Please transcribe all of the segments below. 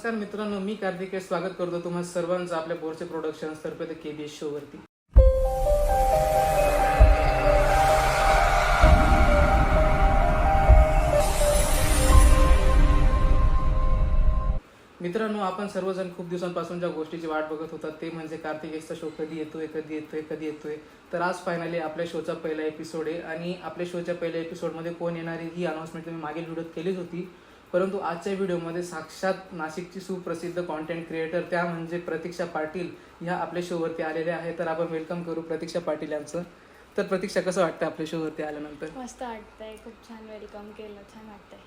नमस्कार मित्रांनो, मी कार्तिकेय स्वागत करतो तुम्हा सर्वांचं आपल्या बोरचे प्रोडक्शन्स तर्फे द KBS शो वरती. मित्रांनो, आपण सर्वजण खूप दिवसांपासून ज्या गोष्टीची वाट बघत होता ते म्हणजे कार्तिकेयचा शो कधी येतोय. तर आज फायनली आपल्या शोचा पहिला एपिसोड आहे आणि आपल्या शोच्या पहिल्या एपिसोडमध्ये कोण येणार आहे ही अनाउन्समेंट मी मागील व्हिडिओत केलीच होती. परंतु आजच्या व्हिडिओमध्ये साक्षात नाशिकची सुप्रसिद्ध कॉन्टेंट क्रिएटर त्या म्हणजे प्रतीक्षा पाटील ह्या आपल्या शोवरती आलेल्या आहे. तर आपण वेलकम करू प्रतीक्षा पाटील यांचं. तर प्रतीक्षा, कसं वाटतं आपल्या शोवरती आल्यानंतर? मस्त वाटतंय, खूप छान वेलकम केलं, छान वाटतंय.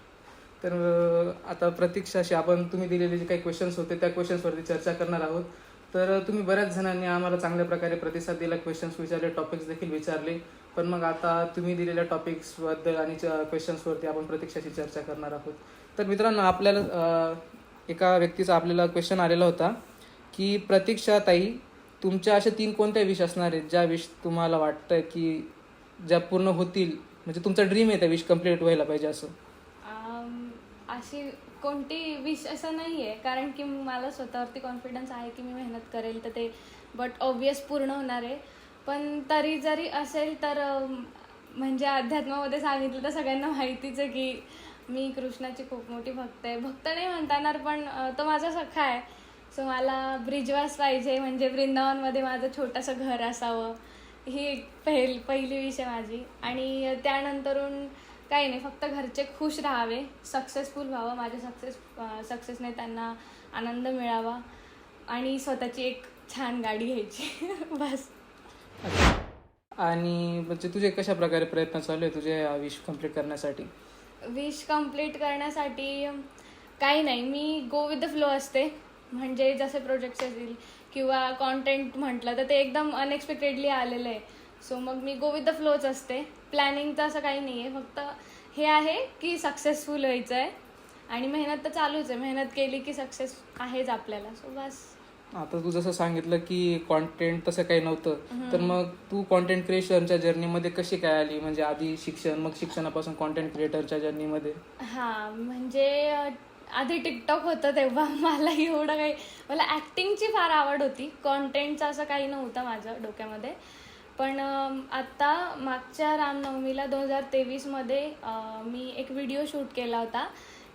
तर आता प्रतीक्षाशी आपण तुम्ही दिलेले जे काही क्वेश्चन्स होते त्या क्वेश्चन्सवरती चर्चा करणार आहोत. तर तुम्ही बऱ्याच जणांनी आम्हाला चांगल्या प्रकारे प्रतिसाद दिला, क्वेश्चन्स विचारले, टॉपिक्स देखील विचारले. पण मग आता तुम्ही दिलेल्या टॉपिक्सबद्दल आणि क्वेश्चन्सवरती आपण प्रतीक्षाशी चर्चा करणार आहोत. तर मित्रांनो, आपल्याला एका व्यक्तीचा आपल्याला क्वेश्चन आलेला होता की प्रतीक्षा ताई, तुमच्या अशा 3 कोणत्या विश असणार आहेत ज्या विश तुम्हाला वाटतं की ज्या पूर्ण होतील, म्हणजे तुमचा ड्रीम आहे त्या विश कम्प्लीट व्हायला पाहिजे असं? अशी कोणती विश असं नाही आहे, कारण की मला स्वतःवरती कॉन्फिडन्स आहे की मी मेहनत करेल तर ते ऑब्वियस पूर्ण होणार आहे. पण तरी जरी असेल तर म्हणजे अध्यात्मामध्ये सांगितलं तर सगळ्यांना माहितीच आहे की मी कृष्णाची खूप मोठी भक्त आहे. भक्त नाही म्हणता येणार, पण तो माझा सखा आहे. सो मला ब्रिजवास पाहिजे, म्हणजे वृंदावनमध्ये माझं छोटंसं घर असावं, ही एक पहिली विश आहे माझी. आणि त्यानंतरून काही नाही, फक्त घरचे खुश राहावे, सक्सेसफुल व्हावं, माझ्या सक्सेसने त्यांना आनंद मिळावा आणि स्वतःची एक छान गाडी घ्यायची बस. आणि म्हणजे तुझे कशा प्रकारे प्रयत्न चालू आहे तुझे विश कम्प्लीट करण्यासाठी? विश कंप्लीट करण्यासाठी काही नाही, मी गो विथ द फ्लो असते. म्हणजे जसे प्रोजेक्ट्स असतील किंवा कॉन्टेंट म्हटलं तर ते एकदम अनएक्सपेक्टेडली आलेलं आहे. सो मग मी गो विथ द फ्लोच असते. प्लॅनिंगचं असं काही नाही आहे, फक्त हे आहे की सक्सेसफुल व्हायचं आहे आणि मेहनत तर चालूच आहे. मेहनत केली की सक्सेस आहेच आपल्याला. सो बस. आता तू जसं सांगितलं की कॉन्टेंट तसं काही नव्हतं, तर मग तू कॉन्टेंट क्रिएशनच्या जर्नीमध्ये कशी काय आली? म्हणजे आधी शिक्षण, मग शिक्षणापासून कॉन्टेंट क्रिएटरच्या जर्नीमध्ये? हां, म्हणजे आधी टिकटॉक होतं तेव्हा मला एवढं काही, मला ॲक्टिंगची फार आवड होती, कॉन्टेंटचं असं काही नव्हतं माझं डोक्यामध्ये. पण आत्ता मागच्या रामनवमीला 2023मध्ये मी एक व्हिडिओ शूट केला होता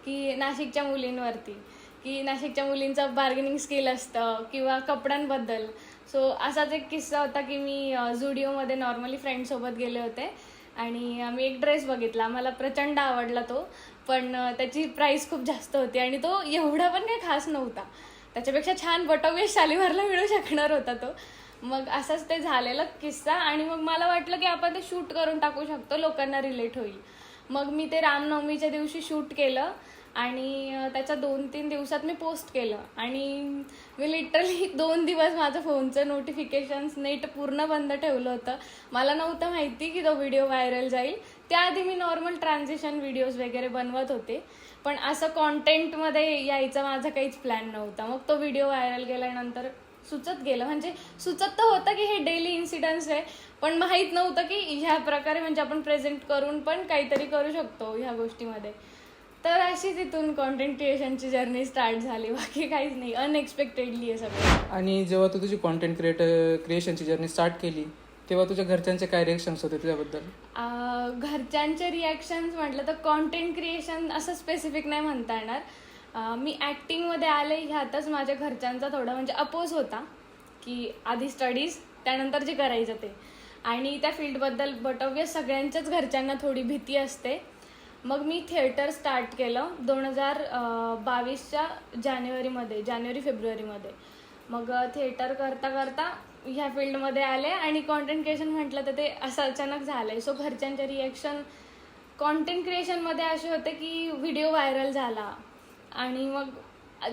की नाशिकच्या मुलींवरती, की नाशिकच्या मुलींचं बार्गेनिंग स्किल असतं किंवा कपड्यांबद्दल. सो असाच एक किस्सा होता की मी झुडिओमध्ये नॉर्मली फ्रेंडसोबत गेले होते आणि मी एक ड्रेस बघितला, मला प्रचंड आवडला तो. पण त्याची प्राईस खूप जास्त होती आणि तो एवढा पण काही खास नव्हता. त्याच्यापेक्षा छान बटोवेश शालीमारला मिळू शकणार होता तो. मग असंच ते झालेला किस्सा आणि मग मला वाटलं की आपण ते शूट करून टाकू शकतो, लोकांना रिलेट होईल. मग मी ते रामनवमीच्या दिवशी शूट केलं आणि त्याच्या 2-3 दिवसात मी पोस्ट केलं आणि मी लिटरली 2 दिवस माझं फोनचं नोटिफिकेशन्स नेट पूर्ण बंद ठेवलं होतं. मला नव्हतं माहिती की तो व्हिडिओ व्हायरल जाईल. त्याआधी मी नॉर्मल ट्रान्झिशन व्हिडिओज वगैरे बनवत होते, पण असं कॉन्टेंटमध्ये यायचा माझा काहीच प्लॅन नव्हता. मग तो व्हिडिओ व्हायरल गेल्यानंतर सुचत गेलं, म्हणजे सुचत तर होतं की हे डेली इन्सिडन्स आहे, पण माहीत नव्हतं की ह्या प्रकारे म्हणजे आपण प्रेझेंट करून पण काहीतरी करू शकतो ह्या गोष्टीमध्ये. तर अशी तिथून कॉन्टेंट क्रिएशनची जर्नी स्टार्ट झाली, बाकी काहीच नाही, अनएक्सपेक्टेडली आहे सगळं. आणि जेव्हा तू तुझी कॉन्टेंट क्रिएशनची जर्नी स्टार्ट केली तेव्हा तुझ्या घरच्यांचे काय रिएक्शन्स होते तुझ्याबद्दल? घरच्यांचे रिॲक्शन्स म्हटलं तर कॉन्टेंट क्रिएशन असं स्पेसिफिक नाही म्हणता येणार. मी ॲक्टिंगमध्ये आले ह्यातच माझ्या घरच्यांचा थोडा म्हणजे अपोज होता की आधी स्टडीज त्यानंतर जे करायचं ते, आणि त्या फील्डबद्दल बट ऑब्वियस सगळ्यांच्याच घरच्यांना थोडी भीती असते. मग मी थिएटर स्टार्ट केलं 2022च्या जानेवारी-फेब्रुवारीमध्ये. मग थिएटर करता करता ह्या फील्डमध्ये आले आणि कॉन्टेंट क्रिएशन म्हटलं तर ते असं अचानक झालं आहे. सो घरच्यांचे रिॲक्शन कॉन्टेंट क्रिएशनमध्ये असे होते की व्हिडिओ व्हायरल झाला आणि मग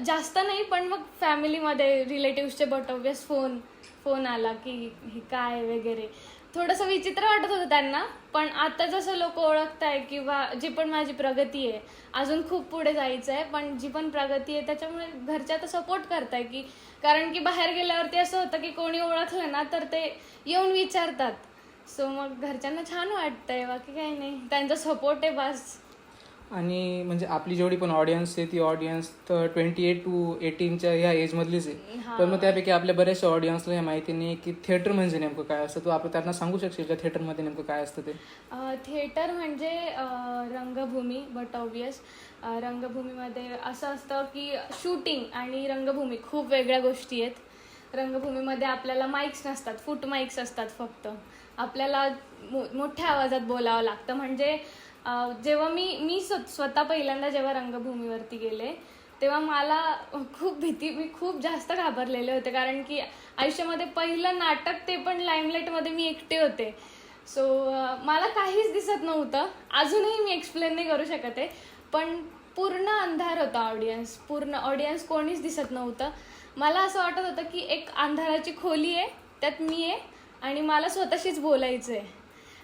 जास्त नाही, पण मग फॅमिलीमध्ये रिलेटिव्सचे बट ऑब्वियस फोन आला की हे काय वगैरे. थोडंसं विचित्र वाटत होतं त्यांना, पण आता जसं लोक ओळखताय किंवा जी पण माझी प्रगती आहे, अजून खूप पुढे जायचं आहे, पण जी पण प्रगती आहे त्याच्यामुळे घरचे आता सपोर्ट करताय की, कारण की बाहेर गेल्यावरती असं होतं की कोणी ओळखलं ना तर ते येऊन विचारतात. सो मग घरच्यांना छान वाटतंय, बाकी काही नाही, त्यांचा सपोर्ट आहे बस. आणि म्हणजे आपली जेवढी पण ऑडियन्स आहे ती ऑडियन्स तर 28 to 18च्या ह्या एजमधलीच आहे. पण मग त्यापैकी आपल्या बऱ्याचशा ऑडियन्सला हे माहिती नाही की थिएटर म्हणजे नेमकं काय असतं. तू आपण त्यांना सांगू शकशील का थिएटरमध्ये नेमकं काय असतं ते? थिएटर म्हणजे रंगभूमी, बट ऑब्वियस रंगभूमीमध्ये असं असतं की शूटिंग आणि रंगभूमी खूप वेगळ्या गोष्टी आहेत. रंगभूमीमध्ये आपल्याला माईक्स नसतात, फूट माईक्स असतात फक्त. आपल्याला मोठ्या आवाजात बोलावं लागतं. म्हणजे जेव्हा मी स्वतः पहिल्यांदा जेव्हा रंगभूमीवरती गेले तेव्हा मला मी खूप जास्त घाबरलेले होते, कारण की आयुष्यामध्ये पहिलं नाटक, ते पण लाईमलाईटमध्ये मी एकटे होते. सो मला काहीच दिसत नव्हतं. अजूनही मी एक्सप्लेन नाही करू शकत आहे, पण पूर्ण अंधार होता. पूर्ण ऑडियन्स कोणीच दिसत नव्हतं. मला असं वाटत होतं की एक अंधाराची खोली आहे, त्यात मी आहे आणि मला स्वतःशीच बोलायचं आहे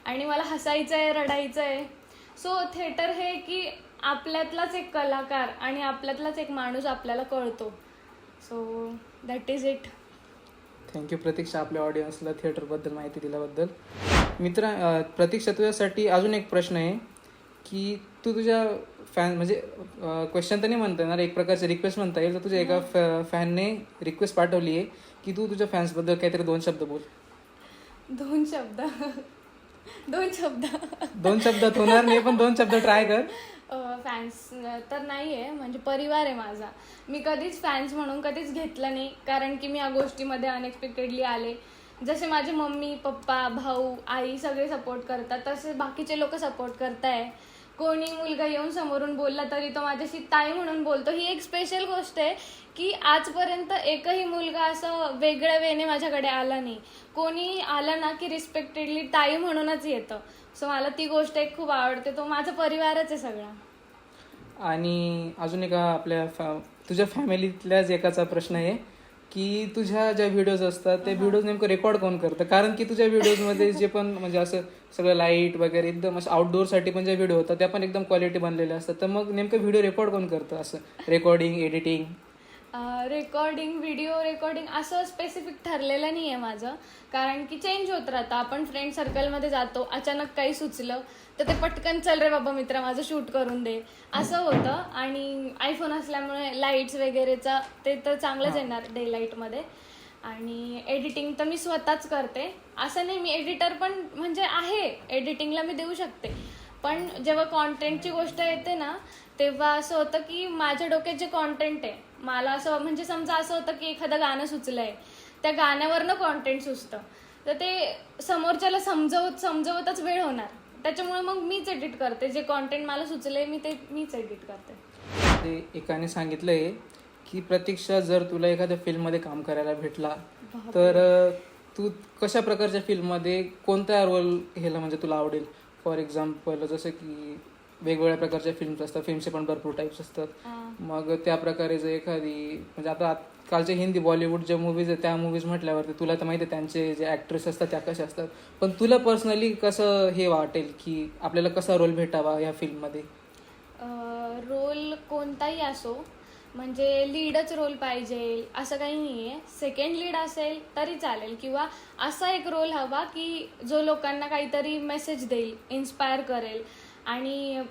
आणि मला हसायचं आहे, रडायचं आहे. सो थिएटर हे की आपल्यातलाच एक कलाकार आणि आपल्यातलाच एक माणूस आपल्याला कळतो. So that is it. Thank you Pratiksha, आपल्या ऑडियन्सला थिएटरबद्दल माहिती दिल्याबद्दल. प्रतीक्षा, तुझ्यासाठी अजून एक प्रश्न आहे की तू तुझ्या फॅन म्हणजे क्वेश्चन तर नाही म्हणता येणार, एक प्रकारची रिक्वेस्ट म्हणता येईल. तर तुझ्या एका फॅनने रिक्वेस्ट पाठवली आहे की तू तुझ्या फॅन्सबद्दल काहीतरी 2 शब्द बोल. 2 शब्द 2 शब्द 2 शब्दात होणार नाही, पण 2 शब्द ट्राय कर. फॅन्स तर नाही आहे, म्हणजे परिवार आहे माझा. मी कधीच फॅन्स म्हणून कधीच घेतलं नाही, कारण की मी या गोष्टीमध्ये अनएक्सपेक्टेडली आले. जसे माझे मम्मी पप्पा भाऊ आई सगळे सपोर्ट करतात, तसे बाकीचे लोक सपोर्ट करताय. कोणी मुलगा येऊन समोरून बोलला तरी तो माझ्याशी ताई म्हणून बोलतो. ही एक स्पेशल गोष्ट आहे की आजपर्यंत एकही मुलगा असं वेगळ्या वेने माझ्याकडे आला नाही. कोणी आलं ना की रिस्पेक्टेडली ताई म्हणूनच येतं. सो मला ती गोष्ट एक खूप आवडते. तो माझा परिवारच आहे सगळा. आणि अजून एका तुझ्या फॅमिलीतल्याच एकाचा प्रश्न आहे की तुझ्या ज्या व्हिडिओज असतात ते व्हिडिओज नेमकं रेकॉर्ड कोण करतं? कारण की तुझ्या व्हिडिओजमध्ये जे पण म्हणजे असं सगळं लाईट वगैरे एकदम असं आउटडोअरसाठी पण ज्या व्हिडिओ होतात त्या पण एकदम क्वालिटी बनलेल्या असतात. तर मग नेमकं व्हिडिओ रेकॉर्ड कोण करतं? असं रेकॉर्डिंग, एडिटिंग? व्हिडिओ रेकॉर्डिंग असं स्पेसिफिक ठरलेलं नाही आहे माझं, कारण की चेंज होत राहतं. आपण फ्रेंड सर्कलमध्ये जातो, अचानक काही सुचलं तर ते पटकन चल रे बाबा मित्रा माझं शूट करून दे असं होतं. आणि आयफोन असल्यामुळे लाईट्स वगैरेचा ते तर चांगलंच येणार डे लाईटमध्ये. आणि एडिटिंग तर मी स्वतःच करते. असं नाही, मी एडिटर पण म्हणजे आहे, एडिटिंगला मी देऊ शकते. पण जेव्हा कॉन्टेंटची गोष्ट येते ना तेव्हा असं होतं की माझ्या डोक्यात जे कॉन्टेंट आहे, मला असं म्हणजे समजा असं होतं की एखादं गाणं सुचलंय, त्या गाण्यावरनं कॉन्टेंट सुचतं, तर ते समोरच्याला समजवतच वेळ होणार. त्याच्यामुळे मग मीच एडिट करते. जे कॉन्टेंट मला सुचलंय मीच एडिट करते. ते एकाने सांगितलंय की प्रतीक्षा, जर तुला एखाद्या फिल्ममध्ये काम करायला भेटला तर तू कशा प्रकारच्या फिल्ममध्ये कोणता रोल घ्यायला म्हणजे तुला आवडेल? फॉर एक्झाम्पल जसं की वेगवेगळ्या प्रकारच्या फिल्म्स असतात, फिल्मचे पण भरपूर टाईप्स असतात. मग त्या प्रकारे जर एखादी म्हणजे आता आजकालचे हिंदी बॉलिवूड ज्या मूवीज आहेत त्या मूवीज म्हटल्यावरती तुला तर माहिती आहे त्यांचे जे ॲक्ट्रेस असतात त्या कशा असतात. पण तुला पर्सनली कसं हे वाटेल की आपल्याला कसा रोल भेटावा या फिल्ममध्ये? रोल कोणताही असो, म्हणजे लीडच रोल पाहिजे असं काही नाही आहे. सेकंड लीड असेल तरी चालेल, किंवा असा एक रोल हवा की जो लोकांना काहीतरी मेसेज देईल, इन्स्पायर करेल. आणि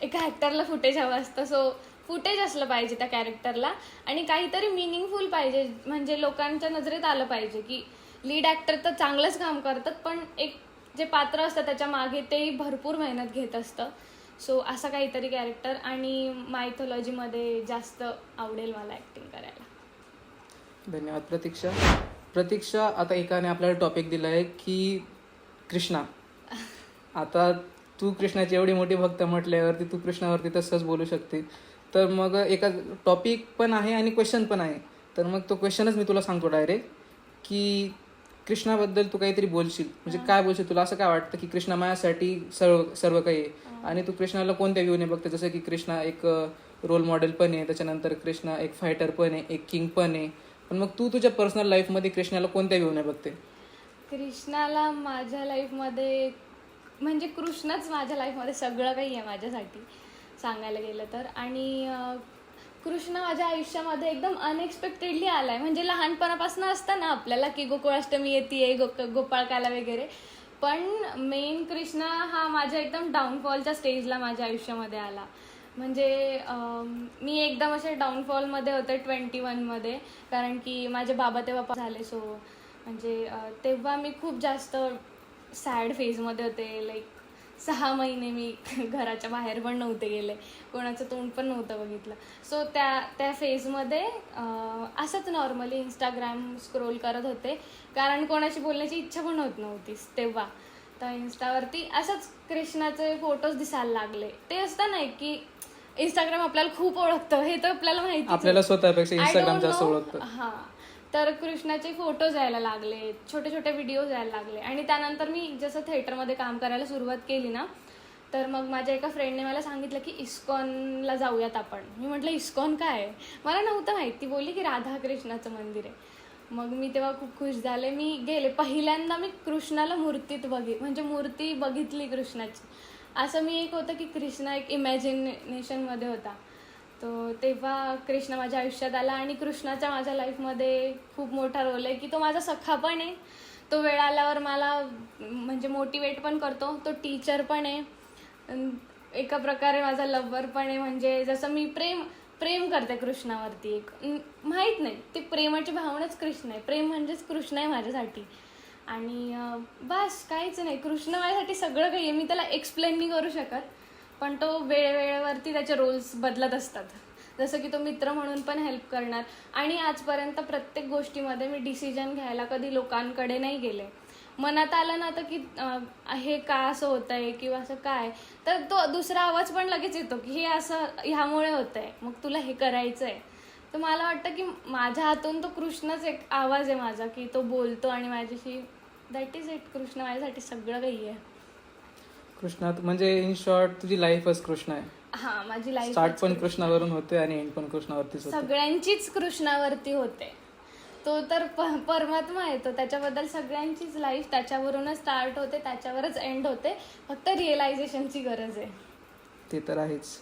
एका ॲक्टरला फुटेज हवं असतं. सो फुटेज असलं पाहिजे त्या कॅरेक्टरला आणि काहीतरी मिनिंगफुल पाहिजे, म्हणजे लोकांच्या नजरेत आलं पाहिजे की लीड ॲक्टर तर चांगलंच काम करतात, पण एक जे पात्र असतं त्याच्या मागे तेही भरपूर मेहनत घेत असतं. सो असं काहीतरी कॅरेक्टर. आणि मायथॉलॉजीमध्ये जास्त आवडेल मला ॲक्टिंग करायला. धन्यवाद प्रतीक्षा, आता एकाने आपल्याला टॉपिक दिला आहे की कृष्णा. आता तू कृष्णाची एवढी मोठी भक्त म्हटल्यावरती तू कृष्णावरती तसंच बोलू शकते. तर मग एका टॉपिक पण आहे आणि क्वेश्चन पण आहे. तर मग तो क्वेश्चनच मी तुला सांगतो डायरेक्ट की कृष्णाबद्दल तू काहीतरी बोलशील, म्हणजे काय बोलशील? तुला असं काय वाटतं की कृष्णा माझ्यासाठी सर्व काही आहे आणि तू कृष्णाला कोणत्या व्ह्यूने बघते? जसं की कृष्णा एक रोल मॉडेल पण आहे, त्याच्यानंतर कृष्णा एक फायटर पण आहे, एक किंग पण आहे. पण मग तू तुझ्या पर्सनल लाईफमध्ये कृष्णाला कोणत्या व्ह्यूने बघते? कृष्णाला माझ्या लाईफमध्ये म्हणजे कृष्णच माझ्या लाईफमध्ये सगळं काही आहे माझ्यासाठी सांगायला गेलं तर. आणि कृष्ण माझ्या आयुष्यामध्ये एकदम अनएक्सपेक्टेडली आला आहे. म्हणजे लहानपणापासून असतं ना आपल्याला की गोकुळाष्टमी येते गोपाळकाला वगैरे, पण मेन कृष्णा हा माझ्या एकदम डाऊनफॉलच्या स्टेजला माझ्या आयुष्यामध्ये आला. म्हणजे मी एकदम असे डाऊनफॉलमध्ये होते 21मध्ये, कारण की माझे बाबा तेव्हा झाले. सो म्हणजे तेव्हा मी खूप जास्त सॅड फेजमध्ये होते. लाईक 6 महिने मी घराच्या बाहेर पण नव्हते गेले, कोणाचं तोंड पण नव्हतं बघितलं. सो त्या फेजमध्ये असंच नॉर्मली इंस्टाग्राम स्क्रोल करत होते, कारण कोणाशी बोलण्याची इच्छा पण होत नव्हतीच तेव्हा. तर इंस्टावरती असंच कृष्णाचे फोटोज दिसायला लागले. ते असतं नाही की इंस्टाग्राम आपल्याला खूप ओळखतं, हे तर आपल्याला माहिती, आपल्याला स्वतःपेक्षा इंस्टाग्राम जास्त ओळखतं. हां. तर कृष्णाचे फोटोज यायला लागले, छोटे छोटे व्हिडिओज यायला लागले. आणि त्यानंतर मी जसं थिएटरमध्ये काम करायला सुरुवात केली ना, तर मग माझ्या एका फ्रेंडने मला सांगितलं की इस्कॉनला जाऊयात आपण. मी म्हटलं इस्कॉन काय आहे, मला नव्हतं माहिती. ती बोलली की राधाकृष्णाचं मंदिर आहे. मग मी तेव्हा खूप खुश झाले, मी गेले. पहिल्यांदा मी कृष्णाला मूर्तीत म्हणजे मूर्ती बघितली कृष्णाची. असं मी एक होतं की कृष्णा एक इमॅजिनेशनमध्ये होता. तो तेव्हा कृष्ण माझ्या आयुष्यात आला. आणि कृष्णाचा माझ्या लाईफमध्ये खूप मोठा रोल आहे की तो माझा सखा पण आहे, तो वेळ आल्यावर मला म्हणजे मोटिवेट पण करतो, तो टीचर पण आहे, एका प्रकारे माझा लव्हर पण आहे. म्हणजे जसं मी प्रेम करते कृष्णावरती, एक माहीत नाही, ती प्रेमाची भावनाच कृष्ण आहे. प्रेम म्हणजेच कृष्ण आहे माझ्यासाठी. आणि बस काहीच नाही, कृष्ण माझ्यासाठी सगळं काही आहे. मी त्याला एक्सप्लेन नाही करू शकत, पण तो वेळेवरती त्याचे रोल्स बदलत असतात. जसं की तो मित्र म्हणून पण हेल्प करणार. आणि आजपर्यंत प्रत्येक गोष्टीमध्ये मी डिसिजन घ्यायला कधी लोकांकडे नाही गेले. मनात आलं ना तर की हे का असं होत आहे किंवा असं काय, तर तो दुसरा आवाज पण लगेच येतो की हे असं ह्यामुळे होत आहे, मग तुला हे करायचं आहे. तर मला वाटतं की माझ्या हातून तो कृष्णच एक आवाज आहे माझा, की तो बोलतो आणि माझ्याशी. That is it. कृष्ण माझ्यासाठी सगळं काही आहे. कृष्णा म्हणजे इन शॉर्ट तुझी लाईफच कृष्ण आहे. हा, माझी लाईफ स्टार्ट पण कृष्णावरून होते आणि एंड पण कृष्णावरतीच होते. सगळ्यांचीच कृष्णावरती होते. तो तर परमात्मा आहे. तो त्याच्याबद्दल सगळ्यांचीच लाईफ त्याच्यावरूनच स्टार्ट होते, त्याच्यावरच एंड होते. फक्त रिअलायझेशनची गरज आहे. ते तर आहेच.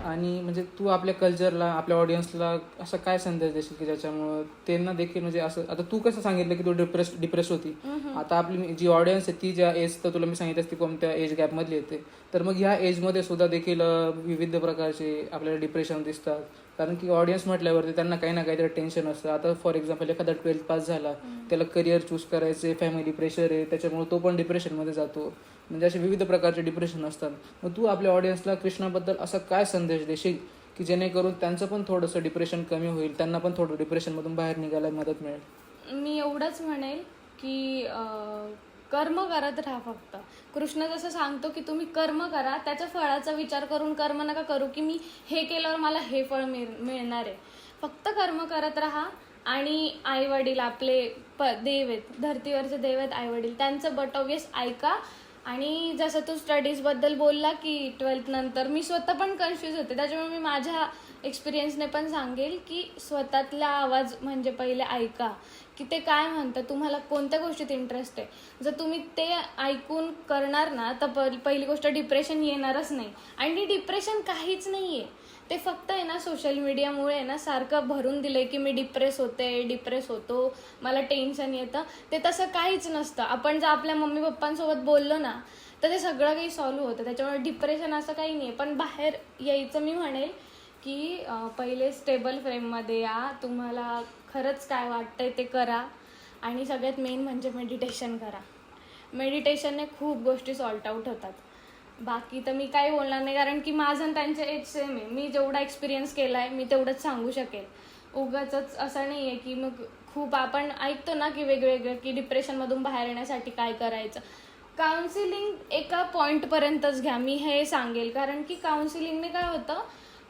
आणि म्हणजे तू आपल्या कल्चरला, आपल्या ऑडियन्सला असा काय संदेश देशील की ज्याच्यामुळं त्यांना देखील, म्हणजे असं आता तू कसं सांगितलं की तू डिप्रेस होती, आता आपली जी ऑडियन्स आहे ती ज्या एज, तर तुला मी सांगितलं ती कोणत्या एज गॅपमधली येते, तर मग ह्या एजमध्ये सुद्धा देखील विविध प्रकारचे आपल्याला डिप्रेशन दिसतात. कारण की ऑडियन्स म्हटल्यावरती त्यांना काही ना काहीतरी टेन्शन असतं. आता फॉर एक्झाम्पल एखादा 12th पास झाला, त्याला करिअर चूज करायचे, फॅमिली प्रेशर आहे, त्याच्यामुळे तो पण डिप्रेशनमध्ये जातो. म्हणजे असे विविध प्रकारचे डिप्रेशन असतात. मग तू आपल्या ऑडियन्सला कृष्णाबद्दल असा काय संदेश देशील की जेणेकरून त्यांचं पण थोडंसं डिप्रेशन कमी होईल, त्यांना पण थोडं डिप्रेशनमधून बाहेर निघायला मदत मिळेल? मी एवढंच म्हणेल की कर्म करत राहा फक्त. कृष्ण जसं सांगतो की तुम्ही कर्म करा, त्याच्या फळाचा विचार करून कर्म नका करू की मी हे केल्यावर मला हे फळ मिळणार आहे. फक्त कर्म करत राहा. आणि आई वडील आपले देव आहेत, धर्तीवरचे देव आहेत आई वडील, त्यांचं बट ऑब्वियस ऐका. आणि जसं तू स्टडीजबद्दल बोलला की 12th नंतर मी स्वतः पण कन्फ्यूज होते, त्याच्यामुळे मी माझ्या एक्सपिरियन्सने पण सांगेल की स्वतःतला आवाज म्हणजे पहिले ऐका की ते काय म्हणतं, तुम्हाला कोणत्या गोष्टीत इंटरेस्ट आहे. जर तुम्ही ते ऐकून करणार ना तर पहिली गोष्ट डिप्रेशन येणारच नाही. आणि डिप्रेशन काहीच नाही आहे, ते फक्त आहे ना सोशल मीडियामुळे ना सारखं भरून दिलंय की मी डिप्रेस होतो, मला टेन्शन येतं. ते तसं काहीच नसतं. आपण जर आपल्या मम्मी पप्पांसोबत बोललो ना तर ते सगळं काही सॉल्व्ह होतं. त्याच्यामुळे डिप्रेशन असं काही नाही आहे. पण बाहेर यायचं मी म्हणेल की पहिले स्टेबल फ्रेममध्ये या, तुम्हाला खरंच काय वाटतंय ते करा. आणि सगळ्यात मेन म्हणजे मेडिटेशन करा. मेडिटेशनने खूप गोष्टी सॉल्ट आउट होतात. बाकी तर मी काही बोलणार नाही, कारण की माझं आणि त्यांचं एज सेम आहे. मी जेवढा एक्सपिरियन्स केला आहे मी तेवढंच सांगू शकेल. उगाच असं नाही आहे की मग खूप आपण ऐकतो ना की वेगवेगळं की डिप्रेशनमधून बाहेर येण्यासाठी काय करायचं. काउन्सिलिंग एका पॉईंटपर्यंतच घ्या, मी हे सांगेल. कारण की काउन्सिलिंगने काय होतं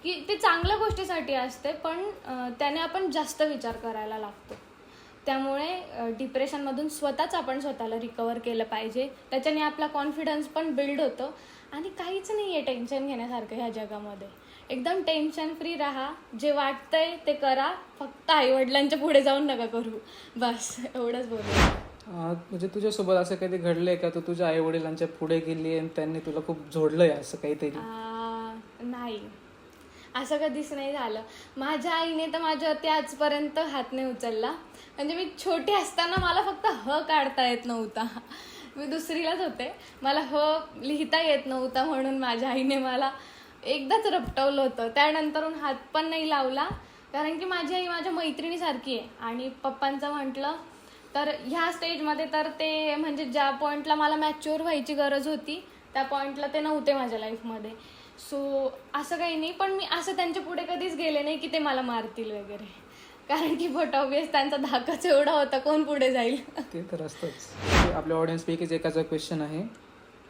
की ते चांगल्या गोष्टीसाठी असते, पण त्याने आपण जास्त विचार करायला लागतो. त्यामुळे डिप्रेशनमधून आपण स्वतःला रिकवर केलं पाहिजे. त्याच्याने आपला कॉन्फिडन्स पण बिल्ड होतो. आणि काहीच नाही आहे टेन्शन घेण्यासारखं ह्या जगामध्ये. एकदम टेन्शन फ्री राहा, जे वाटतंय ते करा, फक्त आईवडिलांच्या पुढे जाऊन नका करू. बस एवढंच बोलू. म्हणजे तुझ्यासोबत असं काहीतरी घडलंय का, तू तुझ्या आई वडिलांच्या पुढे गेली आणि त्यांनी तुला खूप जोडलंय असं काहीतरी? नाही, असं कधीच नाही झालं. माझ्या आईने तर माझ्यावरती आजपर्यंत हात नाही उचलला. म्हणजे मी छोटी असताना मला फक्त काढता येत नव्हता. मी दुसरीलाच होते. मला लिहिता येत नव्हता म्हणून माझ्या आईने मला एकदाच रपटवलं होतं. त्यानंतरून हात पण नाही लावला, कारण की माझी आई माझ्या मैत्रिणीसारखी आहे. आणि पप्पांचं म्हटलं तर ह्या स्टेजमध्ये तर ते म्हणजे ज्या पॉईंटला मला मॅच्युअर व्हायची गरज होती त्या पॉईंटला ते नव्हते माझ्या लाईफमध्ये. सो असं काही नाही, पण मी असं त्यांच्या पुढे कधीच गेले नाही की ते मला मारतील वगैरे, कारण की बट ऑब्वियस त्यांचा धाकच एवढा होता, कोण पुढे जाईल. ते तर असतंच. आपल्या ऑडियन्सपैकीच एकाचा क्वेश्चन आहे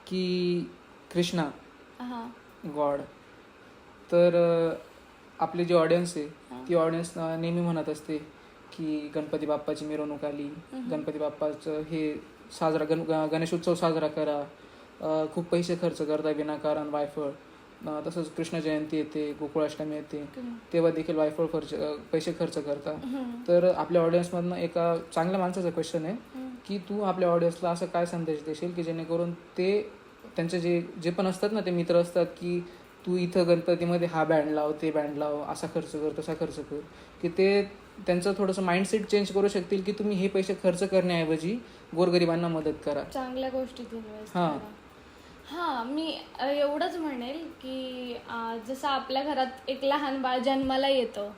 की कृष्णा हां गॉड, तर आपली जी ऑडियन्स आहे ती ऑडियन्स नेहमी म्हणत असते की गणपती बाप्पाची मिरवणूक आली, गणपती बाप्पाचं हे साजरा गणेशोत्सव साजरा करा, खूप पैसे खर्च करता विनाकारण वायफळ. तसंच कृष्ण जयंती येते, गोकुळाष्टमी येते, तेव्हा देखील वायफळ पैसे खर्च करता. तर आपल्या ऑडियन्समधनं एका चांगल्या माणसाचा क्वेश्चन आहे की तू आपल्या ऑडियन्सला असं काय संदेश देशील की जेणेकरून ते त्यांचे जे पण असतात ना, ते मित्र असतात की तू इथं गणपतीमध्ये हा बँड लाव, ते बँड लाव, असा खर्च कर, तसा खर्च कर, की ते त्यांचं थोडंसं माइंडसेट चेंज करू शकतील की तुम्ही हे पैसे खर्च करण्याऐवजी गोरगरिबांना मदत करा, चांगल्या गोष्टीत इन्व्हेस्ट हां. करा. हां, मी एवढंच म्हणेल की जसं आपल्या घरात एक लहान बाळ जन्माला येतं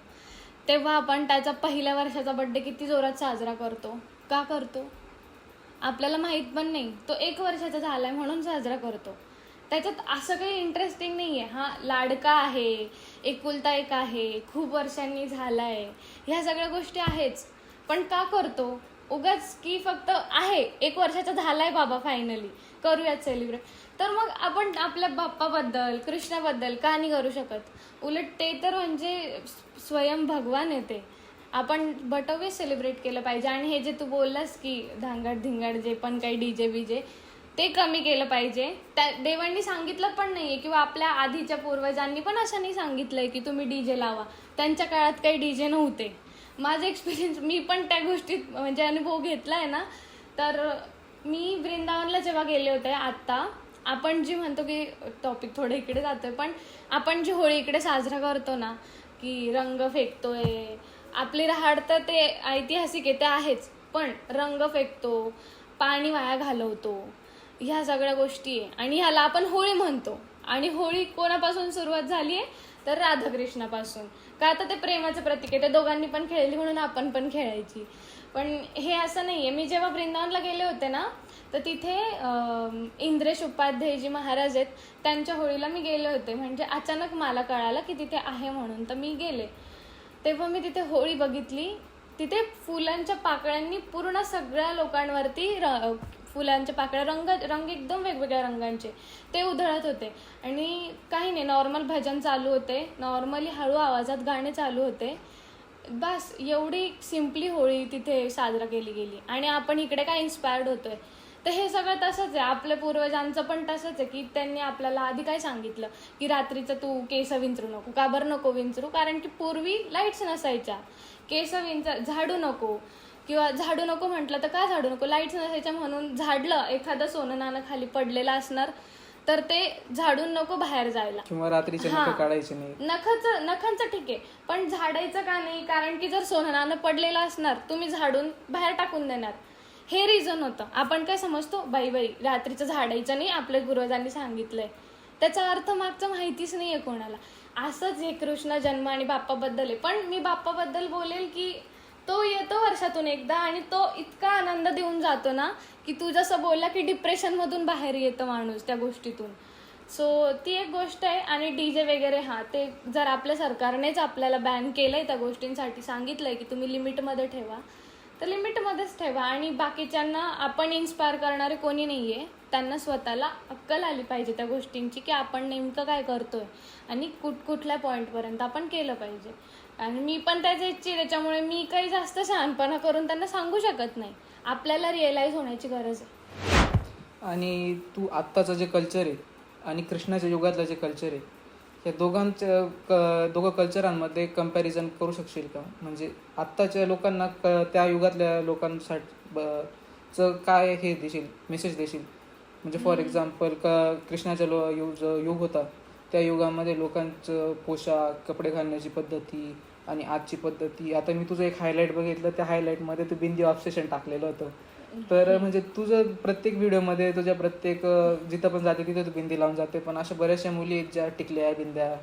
तेव्हा आपण त्याचा पहिल्या वर्षाचा बड्डे किती जोरात साजरा करतो. का करतो आपल्याला माहीत पण नाही, तो 1 वर्षाचा झालाय म्हणून साजरा करतो. त्याच्यात असं काही इंटरेस्टिंग नाही आहे. हां, लाडका आहे, एकुलता एक आहे, खूप वर्षांनी झालाय, ह्या सगळ्या गोष्टी आहेच. पण का करतो उगाच की फक्त आहे 1 वर्षाचा झालाय बाबा फायनली करूयात सेलिब्रेट. तर मग आपण आपल्या बाप्पाबद्दल कृष्णाबद्दल का नाही करू शकत? उलट ते तर म्हणजे स्वयं भगवान येते. आपण बटवे सेलिब्रेट केलं पाहिजे. आणि हे जे तू बोललास की धांगड धिंगाड जे पण काही डीजे बीजे ते कमी केलं पाहिजे. त्या देवांनी सांगितलं पण नाहीये किंवा आपल्या आधीच्या पूर्वजांनी पण असं नाही सांगितलंय की तुम्ही डीजे लावा. त्यांच्या काळात काही डीजे नव्हते. माझा एक्सपिरियन्स, मी पण त्या गोष्टीत म्हणजे अनुभव घेतलाय ना. तर मी वृंदावनला जेव्हा गेले होते आत्ता, आपण जी म्हणतो की टॉपिक थोडं इकडे जातोय, पण आपण जी होळी इकडे साजरा करतो ना की रंग फेकतोय, आपली रहाड तर ते ऐतिहासिक आहे ते आहेच, पण रंग फेकतो, पाणी वाया घालवतो, ह्या सगळ्या गोष्टी आहे. आणि ह्याला आपण होळी म्हणतो. आणि होळी कोणापासून सुरुवात झाली आहे तर राधाकृष्णापासून. का तर ते प्रेमाचं प्रतीक आहे, ते दोघांनी पण खेळली म्हणून आपण पण खेळायची. पण हे असं नाही आहे. मी जेव्हा वृंदावनला गेले होते ना तर तिथे इंद्रेश उपाध्यायजी महाराज आहेत, त्यांच्या होळीला मी गेले होते. म्हणजे अचानक मला कळालं की तिथे आहे म्हणून, तर मी गेले. तेव्हा मी तिथे होळी बघितली. तिथे फुलांच्या पाकळ्यांनी पूर्ण सगळ्या लोकांवरती फुलांच्या पाकळ्या रंग एकदम वेगवेगळ्या रंगांचे ते उधळत होते. आणि काही नाही, नॉर्मल भजन चालू होते, नॉर्मली हळू आवाजात गाणे चालू होते. बस एवढी सिम्पली होळी तिथे साजरा केली गेली. आणि आपण इकडे काय इन्स्पायर्ड होतोय. तर हे सगळं तसंच आहे. आपल्या पूर्वजांचं पण तसंच आहे की त्यांनी आपल्याला आधी काय सांगितलं की रात्रीचं तू केस विंचरू नको. का बरं नको विंचरू? कारण की पूर्वी लाईट्स नसायच्या. केस झाडू नको, किंवा झाडू नको म्हटलं तर का झाडू नको, लाईट्स नसायच्या म्हणून. झाडलं, एखादं सोनं नाणं खाली पडलेलं असणार तर ते झाडून नको बाहेर जायला, किंवा रात्रीचे नख काढायचे नाही. नखांचं ठीक आहे, पण झाडायचं का नाही? कारण की जर सोनं नाणं पडलेलं असणार तुम्ही झाडून बाहेर टाकून देणार, हे रिझन होतं. आपण काय समजतो, बाई रात्रीचं झाडायचं नाही, आपल्या पूर्वजांनी सांगितलंय. त्याचा अर्थ मागचं माहितीच नाहीये कोणाला. असंच हे कृष्ण जन्म आणि बाप्पाबद्दल आहे. पण मी बाप्पाबद्दल बोलेल की तो येतो वर्षातून एकदा आणि तो इतका आनंद देऊन जातो ना की तू जसं बोलला की डिप्रेशनमधून बाहेर येतं माणूस त्या गोष्टीतून. सो ती एक गोष्ट आहे. आणि डीजे वगैरे हां, ते जर आपल्या सरकारनेच आपल्याला बॅन केलंय त्या गोष्टींसाठी, सांगितलंय की तुम्ही लिमिटमध्ये ठेवा, तर लिमिटमध्येच ठेवा. आणि बाकीच्यांना आपण इन्स्पायर करणारे कोणी नाही आहे. त्यांना स्वतःला अक्कल आली पाहिजे त्या गोष्टींची की आपण नेमकं काय करतोय आणि कुठल्या पॉईंटपर्यंत आपण केलं पाहिजे. आणि मी पण त्याच इच्छी, त्याच्यामुळे मी काही जास्त शहाणपणा करून त्यांना सांगू शकत नाही. आपल्याला रिअलाईज होण्याची गरज आहे. आणि तू आत्ताचं जे कल्चर आहे आणि कृष्णाच्या युगातलं जे कल्चर आहे, या दोघं कल्चरांमध्ये कम्पॅरिझन करू शकशील का? म्हणजे आत्ताच्या लोकांना त्या युगातल्या लोकांसाठी काय हे देशील, मेसेज देशील? म्हणजे फॉर एक्झाम्पल कृष्णाचा जो युग होता त्या युगामध्ये लोकांचं पोशाख, कपडे घालण्याची पद्धती आणि आजची पद्धती. आता मी तुझं एक हायलाईट बघितलं, त्या हायलाईटमध्ये तू बिंदी ऑब्सेशन टाकलेलं होतं. तर म्हणजे तुझं प्रत्येक व्हिडिओमध्ये तुझ्या प्रत्येक जिथं पण जाते तिथे तू बिंदी लावून जाते, पण अशा बऱ्याचशा मुली आहेत ज्या टिकल्या बिंद्या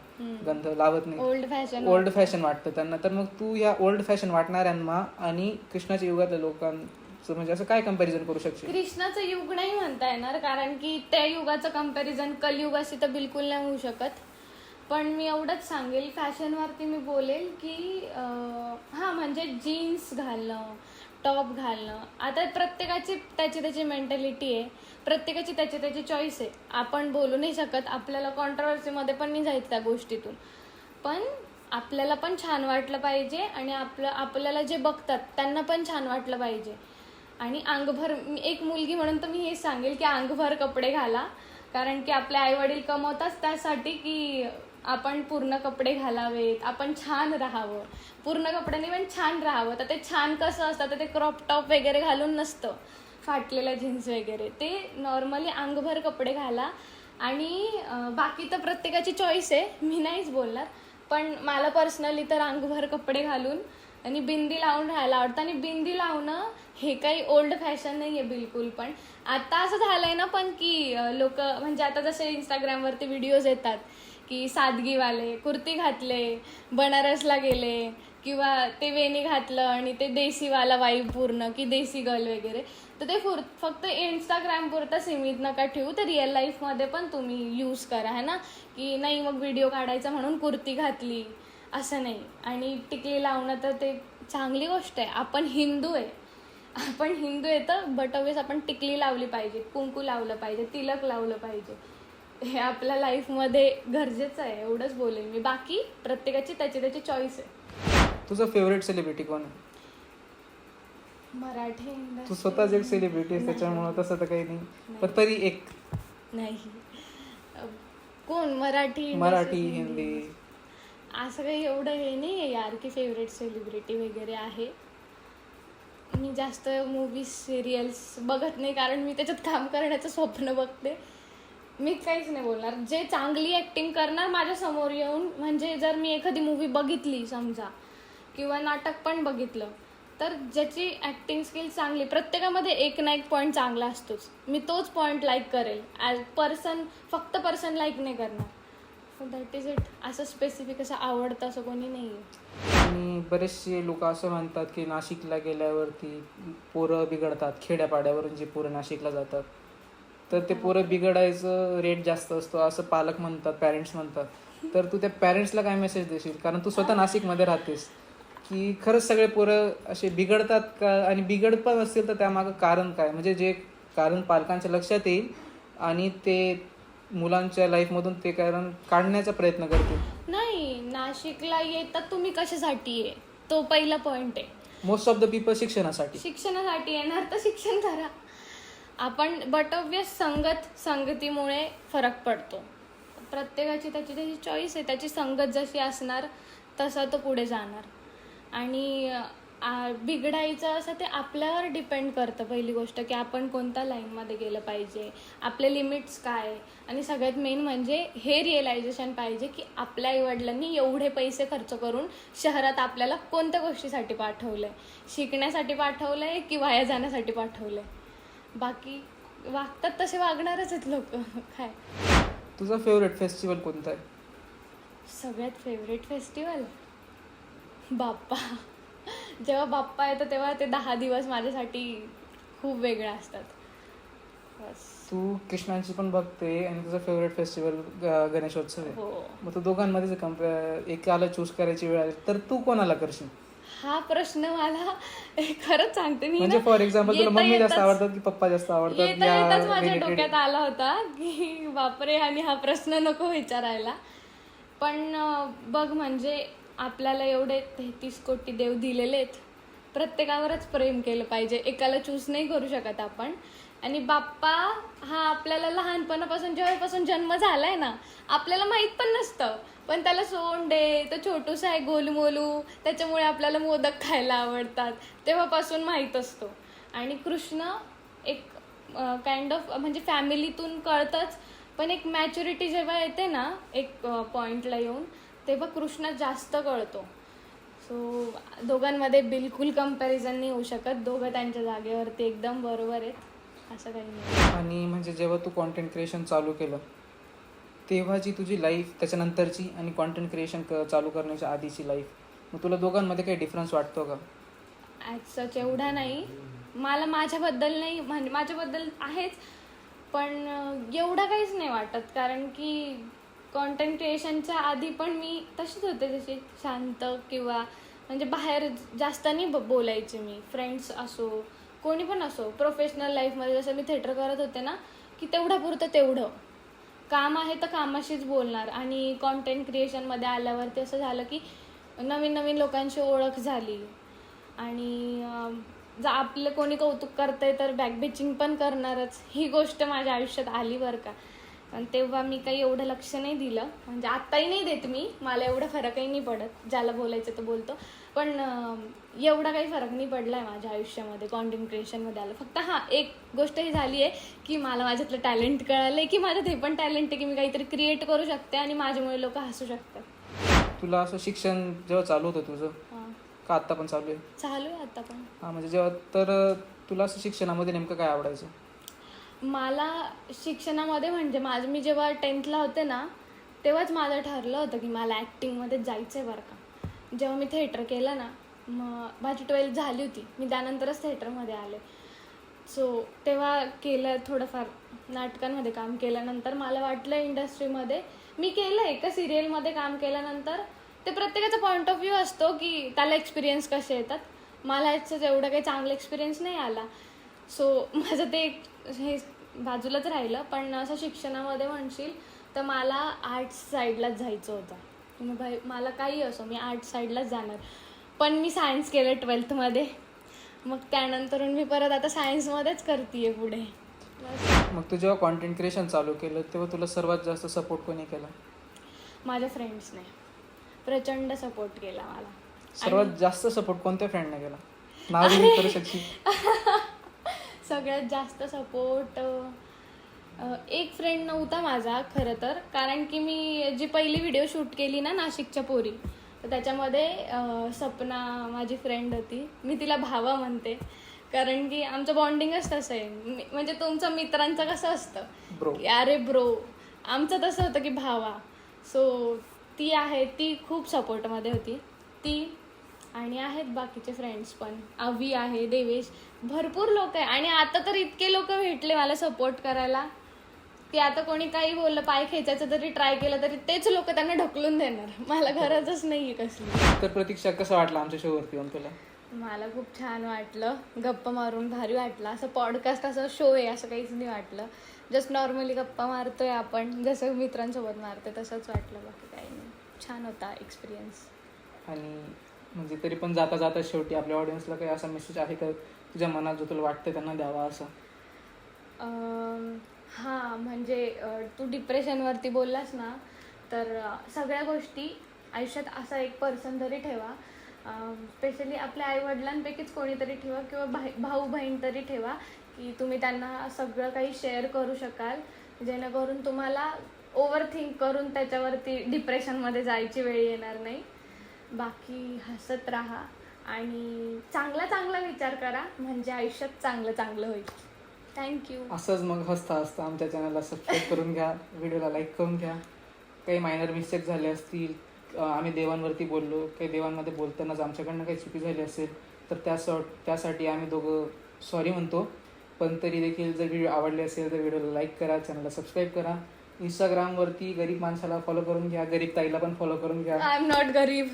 गंध लावत नाही, ओल्ड फॅशन वाटतं त्यांना. तर मग तू या ओल्ड फॅशन वाटणाऱ्यांना आणि कृष्णाच्या युगातल्या लोकांचं म्हणजे असं काय कंपॅरिझन करू शकशील? कृष्णाचं युग नाही म्हणता येणार, कारण की त्या युगाचं कंपॅरिझन कलियुगाशी तर बिलकुल नाही होऊ शकत. पण मी एवढंच सांगेल, फॅशनवरती मी बोलेल की हां म्हणजे जीन्स घालणं, टॉप घालणं, आता प्रत्येकाची त्याची मेंटॅलिटी आहे, प्रत्येकाची त्याची चॉईस आहे. आपण बोलू नाही शकत, आपल्याला कॉन्ट्रोवर्सीमध्ये पण नाही जायचं त्या गोष्टीतून. पण आपल्याला पण छान वाटलं पाहिजे आणि आपल्याला जे बघतात त्यांना पण छान वाटलं पाहिजे. आणि अंगभर, एक मुलगी म्हणून तर मी हेच सांगेल की अंगभर कपडे घाला, कारण की आपले आईवडील कमवतात त्यासाठी की आपण पूर्ण कपडे घालावेत, आपण छान राहावं. पूर्ण कपड्यांनी पण छान राहावं. तर ते छान कसं असतं, तर ते क्रॉप टॉप वगैरे घालून नसतं, फाटलेल्या जीन्स वगैरे. ते नॉर्मली अंगभर कपडे घाला. आणि बाकी तर प्रत्येकाची चॉईस आहे, मी नाहीच बोलणार. पण मला पर्सनली तर अंगभर कपडे घालून आणि बिंदी लावून राहायला आवडतं. आणि बिंदी लावणं हे काही ओल्ड फॅशन नाही आहे बिलकुल. पण आता असं झालंय ना पण की लोक म्हणजे आता जसे इंस्टाग्रामवरती व्हिडिओज येतात की सादगीवाले कुर्ती घातले, बनारसला गेले, किंवा ते वेणी घातलं आणि ते देसीवाला वाईब पूर्ण की देसी गर्ल वगैरे. तर ते फक्त इंस्टाग्राम पुरतं सीमित नका ठेवू, तर रिअल लाईफमध्ये पण तुम्ही यूज करा, है ना. की नाही मग व्हिडिओ काढायचा म्हणून कुर्ती घातली असं नाही. आणि टिकली लावणं तर ते चांगली गोष्ट आहे, आपण हिंदू आहे, तर बट ऑब्वियस आपण टिकली लावली पाहिजे, कुंकू लावलं पाहिजे, तिलक लावलं पाहिजे. हे आपल्या लाईफमध्ये गरजेचं आहे, एवढंच बोलेल मी. बाकी प्रत्येकाची त्याची चॉईस आहे. तुझा फेवरेट सेलिब्रिटी कोण आहे? मराठी तू स्वतःच एक सेलिब्रिटी आहे त्याच्यामुळे तसं तर काही नाही, पण तरी एक. नाही कोण? मराठी हिंदी असं काही एवढं हे नाही आहे यार की फेवरेट सेलिब्रिटी वगैरे आहे. मी जास्त मूवीज सिरियल्स बघत नाही, कारण मी त्याच्यात काम करण्याचं स्वप्न बघते. मी काहीच नाही बोलणार. जे चांगली ॲक्टिंग करणार माझ्या समोर येऊन, म्हणजे जर मी एखादी मूवी बघितली समजा किंवा नाटक पण बघितलं, तर ज्याची ॲक्टिंग स्किल चांगली, प्रत्येकामध्ये एक ना एक पॉईंट चांगला असतोच, मी तोच पॉईंट लाईक करेल. ॲज पर्सन, फक्त पर्सन लाईक नाही करणार. So that is it. असं स्पेसिफिक असं आवडतं असं कोणी नाही आहे. आणि बरेचसे लोक असं म्हणतात की नाशिकला गेल्यावरती पोरं बिघडतात, खेड्यापाड्यावरून जे पोरं नाशिकला जातात तर ते पोरं बिघडायचं रेट जास्त असतो असं पालक म्हणतात, पॅरेंट्स म्हणतात. तर तू त्या पॅरेंट्सला काय मेसेज देशील, कारण तू स्वतः नाशिकमध्ये राहतेस, की खरंच सगळे पोरं असे बिघडतात का, आणि बिघड पण असतील तर त्यामागं कारण काय, म्हणजे जे कारण पालकांच्या लक्षात येईल आणि ते मुलांच्या लाईफमधून ते कारण काढण्याचा प्रयत्न करतील. नाही, नाशिकला येतात तुम्ही कशासाठी आहे, तो पहिला पॉईंट आहे. मोस्ट ऑफ द पीपल शिक्षणासाठी येणार तर शिक्षण करा आपण. बट ऑब्वियस संगतीमुळे फरक पडतो. प्रत्येकाची त्याची चॉईस आहे, त्याची संगत जशी असणार तसं तो पुढे जाणार. आणि बिघडायचं असं ते आपल्यावर डिपेंड करतं. पहिली गोष्ट की आपण कोणत्या लाईनमध्ये गेलं पाहिजे, आपले लिमिट्स काय. आणि सगळ्यात मेन म्हणजे हे रिअलायझेशन पाहिजे की आपल्या आईवडिलांनी एवढे पैसे खर्च करून शहरात आपल्याला कोणत्या गोष्टीसाठी पाठवलं आहे, शिकण्यासाठी पाठवलं आहे की वाया जाण्यासाठी पाठवलं आहे. बाकी वागतात तसे वागणारच आहेत लोक. काय तुझा फेवरेट फेस्टिवल कोणता आहे? सगळ्यात फेवरेट फेस्टिवल बाप्पा. जेव्हा बाप्पा येतो तेव्हा ते 10 दिवस माझ्यासाठी खूप वेगळे असतात. बस. तू कृष्णांची पण बघते आणि तुझा फेवरेट फेस्टिवल गणेशोत्सव आहे. हो. मग तू दोघांमध्येच एकाला चूज करायची वेळ आली तर तू कोणाला करशील? हा प्रश्न मला खरंच सांगते मी, म्हणजे फॉर एक्झाम्पल तुला मम्मी जास्त आवडतात की पप्पा जास्त आवडतात? येताच माझ्या डोक्यात आला होता की बापरे, आणि हा प्रश्न नको विचारायला. पण बघ, म्हणजे आपल्याला एवढे 33 कोटी देव दिलेले आहेत, प्रत्येकावरच प्रेम केलं पाहिजे, एकाला चूज नाही करू शकत आपण. आणि बाप्पा हा आपल्याला लहानपणापासून, जेव्हापासून जन्म झालाय ना, आपल्याला माहीत पण नसतं, पण त्याला सोंड आहे, तो छोटूसा आहे गोलमोलू, त्याच्यामुळे आपल्याला मोदक खायला आवडतात, तेव्हापासून माहीत असतो. आणि कृष्ण एक काइंड ऑफ म्हणजे फॅमिलीतून कळतंच, पण एक मॅच्युरिटी जेव्हा येते ना एक पॉईंटला येऊन, तेव्हा कृष्ण जास्त कळतो. सो दोघांमध्ये बिलकुल कम्पॅरिझन नाही होऊ शकत. दोघं त्यांच्या जागेवरती एकदम बरोबर आहेत, असं काही नाही. आणि म्हणजे जेव्हा तू कॉन्टेंट क्रिएशन चालू केलं तेव्हाची तुझी लाईफ, त्याच्यानंतरची आणि कॉन्टेंट क्रिएशन चालू करण्याच्या आधीची लाईफ, मग तुला दोघांमध्ये काही डिफरन्स वाटतो का? ॲज सच एवढा नाही. मला माझ्याबद्दल नाही, म्हणजे माझ्याबद्दल आहेच, पण एवढं काहीच नाही वाटत. कारण की कॉन्टेंट क्रिएशनच्या आधी पण मी तशीच होते, जशी शांत किंवा म्हणजे बाहेर जास्त नाही बोलायचे मी. फ्रेंड्स असो, कोणी पण असो, प्रोफेशनल लाईफमध्ये जसं मी थिएटर करत होते ना, की तेवढं तेवढं काम आहे तर कामाशीच बोलणार. आणि कॉन्टेंट क्रिएशनमध्ये आल्यावरती असं झालं की नवीन नवीन लोकांची ओळख झाली. आणि जर आपलं कोणी कौतुक करतंय तर बॅकबिचिंग पण करणारच. ही गोष्ट माझ्या आयुष्यात आली बरं का. पण तेव्हा मी काही एवढं लक्ष नाही दिलं, म्हणजे आत्ताही नाही देत मी. मला एवढा फरकही नाही पडत, ज्याला बोलायचं तो बोलतो. पण एवढा काही फरक नाही पडला आहे माझ्या आयुष्यामध्ये कॉन्टेंट क्रिएशनमध्ये आलं. फक्त हां, एक गोष्ट ही झाली आहे की मला माझ्यातलं टॅलेंट कळालं आहे, की माझ्यात हे पण टॅलेंट आहे की मी काहीतरी क्रिएट करू शकते आणि माझ्यामुळे लोक हसू शकतात. तुला असं शिक्षण जेव्हा चालू होतं तुझं, का आत्ता पण चालू आहे? चालू आहे आता पण. हां, म्हणजे जेव्हा तर तुला असं शिक्षणामध्ये नेमकं काय आवडायचं? मला शिक्षणामध्ये म्हणजे मी जेव्हा 10th होते ना, तेव्हाच माझं ठरलं होतं की मला ॲक्टिंगमध्ये जायचं आहे बरं का. जेव्हा मी थिएटर केलं ना, मग माझी 12th झाली होती, मी त्यानंतरच थिएटरमध्ये आले. सो तेव्हा केलं थोडंफार नाटकांमध्ये काम केल्यानंतर मला वाटलं इंडस्ट्रीमध्ये मी केलं. एका सिरियलमध्ये काम केल्यानंतर ते प्रत्येकाचा पॉईंट ऑफ व्ह्यू असतो की त्याला एक्सपिरियन्स कसे येतात. मला याचं एवढं काही चांगला एक्सपिरियन्स नाही आला. सो माझं ते हे बाजूलाच राहिलं. पण असं शिक्षणामध्ये म्हणशील तर मला आर्ट्स साईडलाच जायचं होतं. मग मला काही असो, मी आर्ट्स साईडलाच जाणार. पण मी सायन्स केलं 12th. मग त्यानंतरून मी परत आता सायन्समध्येच करते पुढे. मग तू जेव्हा कॉन्टेंट क्रिएशन चालू केलं तेव्हा तुला सर्वात जास्त सपोर्ट कोणी केला? माझ्या फ्रेंड्सने प्रचंड सपोर्ट केला मला. सर्वात जास्त सपोर्ट कोणत्या फ्रेंडने केला? नाव देखील करू शकशील? सगळ्यात जास्त सपोर्ट एक फ्रेंड नव्हता माझा खरं तर. कारण की मी जी पहिली व्हिडिओ शूट केली ना नाशिकच्या पोरी, तर त्याच्यामध्ये सपना माझी फ्रेंड होती. मी तिला भावा म्हणते कारण की आमचं बॉन्डिंगच तसं आहे. म्हणजे तुमचं मित्रांचं कसं असतं ब्रो, अरे ब्रो, आमचं तसं होतं की भावा. सो ती आहे, ती खूप सपोर्टमध्ये होती ती. आणि आहेत बाकीचे फ्रेंड्स पण, अवी आहे, देवेश, भरपूर लोक आहे. आणि आता तर इतके लोक भेटले मला सपोर्ट करायला की आता कोणी काही बोललं, पाय खेचायचं तरी ट्राय केलं तरी तेच लोक त्यांना ढकलून देणार. मला गरजच नाही आहे कसली. तर प्रतीक्षा, कसं वाटलं आमच्या शोवरती येऊन तुला? मला खूप छान वाटलं, गप्पा मारून भारी वाटलं. असं पॉडकास्ट असं शो आहे असं काहीच नाही वाटलं. जस्ट नॉर्मली गप्पा मारतोय आपण जसं मित्रांसोबत मारतोय तसंच वाटलं, बाकी काही नाही. छान होता एक्सपिरियन्स. आणि म्हणजे तरी पण जाता जाता शेवटी आपल्या ऑडियन्सला काही असा मेसेज आहे का तुझ्या मनात जो तुला वाटतं त्यांना द्यावा असं? हां, म्हणजे तू डिप्रेशनवरती बोललास ना, तर सगळ्या गोष्टी आयुष्यात असा एक पर्सन तरी ठेवा, स्पेशली आपल्या आईवडिलांपैकीच कोणीतरी ठेवा किंवा भाऊ बहीण तरी ठेवा की तुम्ही त्यांना सगळं काही शेअर करू शकाल, जेणेकरून तुम्हाला ओव्हरथिंक करून त्याच्यावरती डिप्रेशनमध्ये जायची वेळ येणार नाही. बाकी हसत राहा आणि चांगला विचार करा, म्हणजे आयुष्यात चांगलं होईल. थँक्यू. असंच मग हसता हसता आमच्या चॅनलला सबस्क्राईब करून घ्या, व्हिडिओला लाईक करून घ्या. काही मायनर मिस्टेक झाले असतील, आम्ही देवांवरती बोललो, काही देवांमध्ये बोलतानाच आमच्याकडनं काही चुकी झाली असेल तर त्यासाठी आम्ही दोघं सॉरी म्हणतो. पण तरी देखील जर व्हिडिओ आवडले असेल तर व्हिडिओला लाईक करा, चॅनलला सबस्क्राईब करा. इंस्टाग्रामवरती गरीब माणसाला फॉलो करून घ्या, गरीब ताईला पण फॉलो करून घ्या. आय एम नॉट गरीब.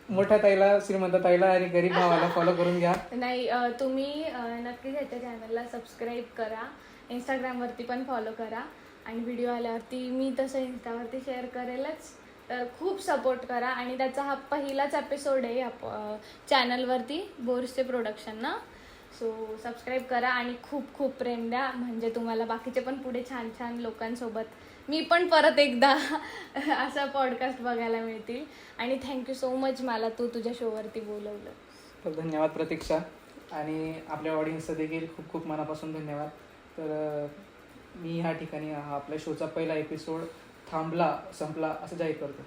मोठ्या ताईला, श्रीमंत ताईला आणि गरीब भावाला फॉलो करून घ्या. नाही, तुम्ही नक्कीच ह्याच्या चॅनलला सबस्क्राईब करा, इंस्टाग्रामवरती पण फॉलो करा. आणि व्हिडिओ आल्यावरती मी तसं इंस्टावरती शेअर करेलच, तर खूप सपोर्ट करा. आणि त्याचा हा पहिलाच एपिसोड आहे चॅनलवरती, बोरसे प्रोडक्शन ना. सो सबस्क्राईब करा आणि खूप प्रेम द्या, म्हणजे तुम्हाला बाकीचे पण पुढे छान लोकांसोबत मी पण परत एकदा असा पॉडकास्ट बघायला मिळतील. आणि थँक्यू सो मच मला तू तुझ्या शोवरती बोलवलं. तर धन्यवाद प्रतीक्षा, आणि आपल्या ऑडियन्सचं देखील खूप मनापासून धन्यवाद. तर मी ह्या ठिकाणी आपल्या शोचा पहिला एपिसोड संपला असं जाहीर करतो.